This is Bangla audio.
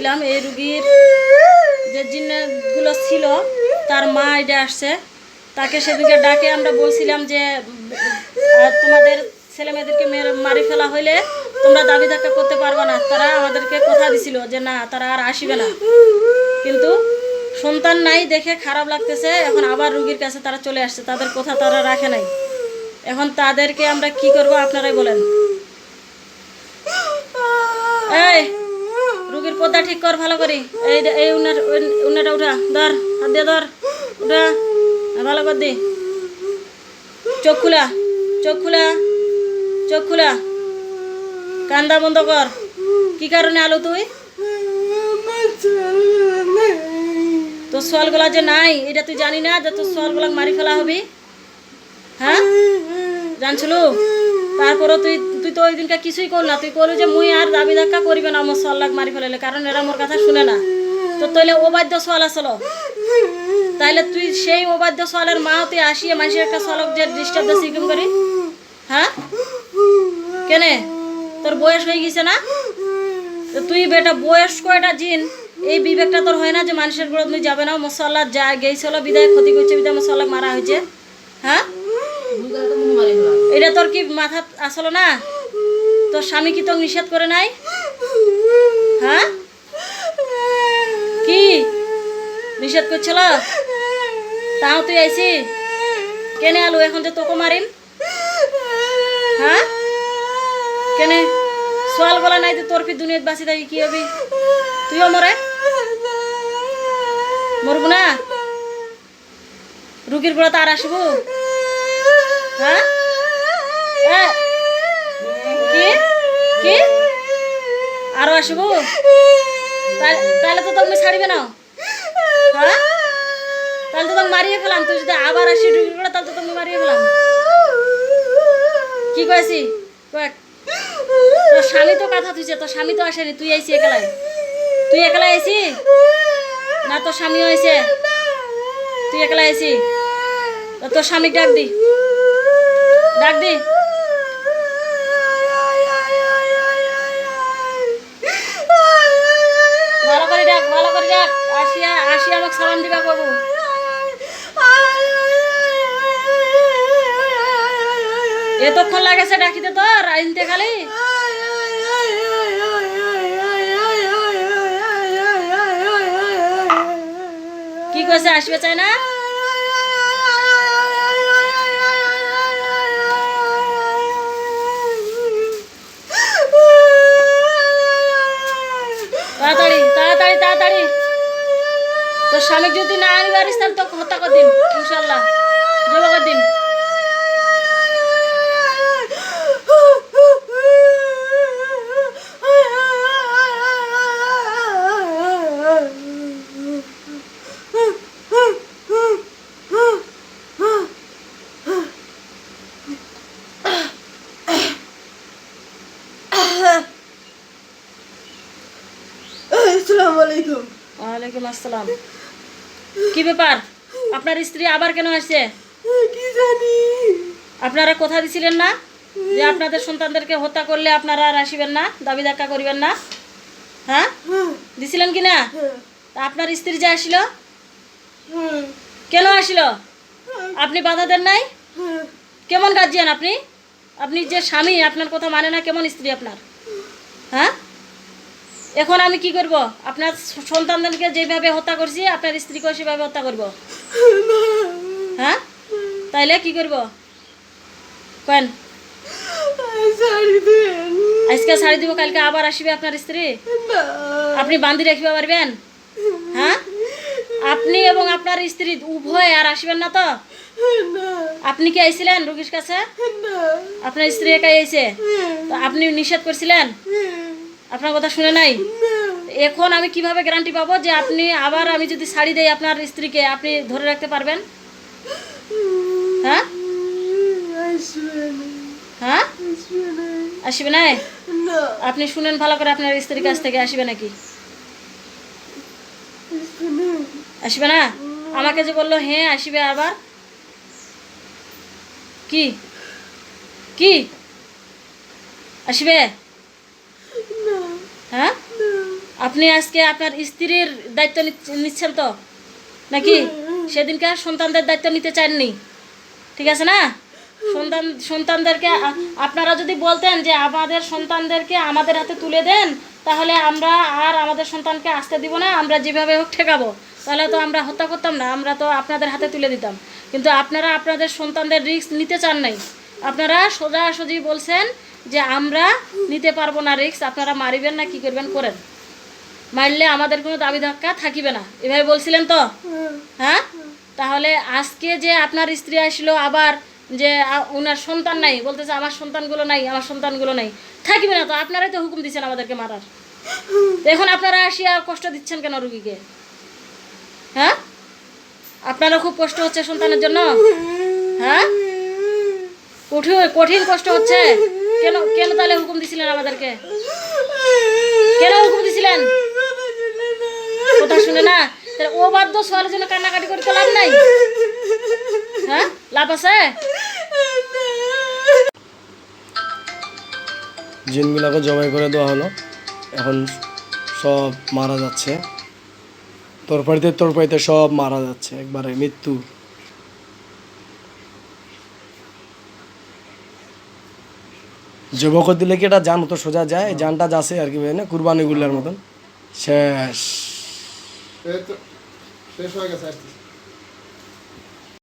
বলছিলাম এই রুগীর যে জিন্নাতগুলো ছিল তার মা এটা আসছে, তাকে সেদিকে ডাকে আমরা বলছিলাম যে তোমাদের ছেলে মেয়েদেরকে মারি ফেলা হইলে তোমরা দাবি ধাক্কা করতে পারবে না। তারা আমাদেরকে কথা দিছিল যে না, তারা আর আসবে না। কিন্তু সন্তান নাই দেখে খারাপ লাগতেছে, এখন আবার রুগীর কাছে তারা চলে আসছে, তাদের কথা তারা রাখে নাই। এখন তাদেরকে আমরা কি করব আপনারাই বলেন। এই রুগীর পর্দা ঠিক কর ভালো করি। এই এই উন্নাটা উঠা, ধর, হাত দিয়ে ধর, উঠা ভালো কর দি। চোখ খোলা, চোখ খোলা, চোখ খোলা, কান্দা বন্ধ কর। কি কারণে আলো তুই? তোর সোয়ালগুলা যে নাই এটা তুই জানি না যে তোর সোয়ালগুলা মারি ফেলা হবি? হ্যাঁ জানছিল? তারপরও তুই তুই তো ওই দিনটা কিছুই কর না, তুই করলি যে মুই আর দাবি ধাক্কা করিবে না আমার সোয়াল মারি ফেলাইলে, কারণ এরা মোর কথা শুনে না। তো তৈলে অবাধ্য সোয়াল আসলো, তাইলে তুই সেই অবাধ্য সোয়ালের মা তুই আসিয়ে মানুষের একটা সোয়ালক যে ডিস্টার্ব দিস কিরকম করি? হ্যাঁ কেনে তোর বয়স হয়ে গেছে না? তো তুই বেটা বয়স্ক একটা জিন, এই বিবেকটা তোর হয় না যে মানুষের গোড়া তুমি যাবে না? মশাল্লা যা গেছিল বিদায় ক্ষতি করছে, বিদায় মশাল্লা মারা হয়েছে। হ্যাঁ এটা তোর কি মাথা আসলো না? তোর স্বামী কি তোর নিষেধ করে নাই? হ্যাঁ কি নিষেধ করছিল? তাও তুই আইসি কেনে আলু এখন যে তোকে মারিম? হ্যাঁ কেনে সোয়াল গলা নাই তো তোর কি দুনিয়াত বাঁচি থাকি কি হবি? তুইও মরে মরবো না? রুগীর গোড়া তো আর আসবো? হ্যাঁ কি কি আরো আসবো? তাহলে তো তুমি ছাড়িবে না? হ্যাঁ তাহলে তো তুমি মারিয়ে ফেলাম। তুই যদি আবার আসি রুগীর গোড়া তাহলে তো তুমি মারিয়ে ফেলাম। কি কয়েছি কয়েক? তোর স্বামী তো কথা তুইছে, তোর স্বামী তো আসেনি, তুই আইসি একলাই? তুই একলাই আইসি না তোর স্বামীও আইসে? তুই একলাই আইসি? তোর স্বামী ডাক দি, ডাক দি। ভালো করে ডাক, ভালো করে ডাক। আসিয়া আসিয়া আমাকে সালাম দিবা বাবু। এতক্ষণ লাগেছে ডাকিতে তোর আইনতে খালি? কি কইছে আসবে চাই না? তাড়াতাড়ি তাড়াতাড়ি তাড়াতাড়ি। তোর স্বামী যদি না আনি পারিস তাহলে তোকে হত্যা করে দিন, ইনশাল্লাহ জবা করে দিন। ওয়ালাইকুম আসসালাম। কি ব্যাপার? আপনার স্ত্রী আবার কেন আসছে? কি জানি। আপনারা কথা দিছিলেন না যে আপনাদের সন্তানদেরকে হত্যা করলে আপনারা আর আসিবেন না, দাবি ধাক্কা করিবেন না? হ্যাঁ দিছিলেন কি না? তা আপনার স্ত্রী যে আসিল কেন আসিল? আপনি বাধা দেন নাই? কেমন গার্জিয়ান আপনি? আপনি যে স্বামী আপনার কথা মানে না, কেমন স্ত্রী আপনার? হ্যাঁ এখন আমি কি করব? আপনার সন্তানদেরকে যেভাবে হত্যা করছি আপনার স্ত্রীকেও সেভাবে হত্যা করব? হ্যাঁ তাইলে কি করব কেন? আজকে শাড়ি দিব, কালকে আবার আসবে আপনার স্ত্রী? আপনি বান্ধি রাখতে পারবেন? হ্যাঁ আপনি এবং আপনার স্ত্রী উভয় আর আসবেন না তো? আপনি কি আইছিলেন রোগীর কাছে? আপনার স্ত্রী একাই আইছে? তো আপনি নিষেধ করছিলেন, আপনার কথা শুনে নাই? এখন আমি কিভাবে গ্যারান্টি পাবো যে আপনি আবার আমি যদি শাড়ি দেই আপনার স্ত্রীকে আপনি ধরে রাখতে পারবেন? হ্যাঁ হ্যাঁ আসবে না? আপনি শুনেন ভালো করে, আপনার স্ত্রীর কাছ থেকে আসবে নাকি? আসবে না? আমাকে যে বললো হ্যাঁ আসবে, আবার কি কি আসবে? হ্যাঁ আপনি আজকে আপনার স্ত্রীর দায়িত্ব নিচ্ছেন তো নাকি? সেদিনকে সন্তানদের দায়িত্ব নিতে চাননি, ঠিক আছে না? সন্তানদেরকে আপনারা যদি বলতেন যে আমাদের সন্তানদেরকে আমাদের হাতে তুলে দেন, তাহলে আমরা আর আমাদের সন্তানকে আসতে দিব না, আমরা যেভাবে হোক ঠেকাবো, তাহলে তো আমরা হত্যা করতাম না, আমরা তো আপনাদের হাতে তুলে দিতাম। কিন্তু আপনারা আপনাদের সন্তানদের রিস্ক নিতে চান নাই। আপনারা সোজাসুজি বলছেন যে আমরা নিতে পারবো না রিস্ক, আপনারা মারিবেন না কি করবেন করেন, মারলে আমাদের কোনো দাবি ধাক্কা থাকিবে না, এভাবে বলছিলেন তো? হ্যাঁ, তাহলে আজকে যে আপনার স্ত্রী আসলো আবার যে ওনার সন্তান নাই, বলতেছে আমার সন্তানগুলো নাই, আমার সন্তানগুলো নাই, থাকিবে না তো? আপনারাই তো হুকুম দিচ্ছেন আমাদেরকে মারার, এখন আপনারা আসিয়া কষ্ট দিচ্ছেন কেন রুগীকে? হ্যাঁ, আপনারা খুব কষ্ট হচ্ছে সন্তানের জন্য? হ্যাঁ, কঠিন কষ্ট হচ্ছে কেন? কেন তাহলে হুকুম দিছিলেন আমাদেরকে? কেন হুকুম দিছিলেন? কথা শুনে না, তাহলে ও বাধ্য সোয়ালের জন্য কান্নাকাটি করতে লাভ নাই? হ্যাঁ, লাভ আছে? জিনগুলোকে জবাই করে দেওয়া হলো, এখন সব মারা যাচ্ছে, তরপাইতে সব মারা যাচ্ছে, একবারে মৃত্যু। যুবক দিলে কি এটা জান তো সোজা যায়, জানটা যাচ্ছে আর কি, কুরবানি গুলার মতন শেষ। শেষ হয়ে গেছে।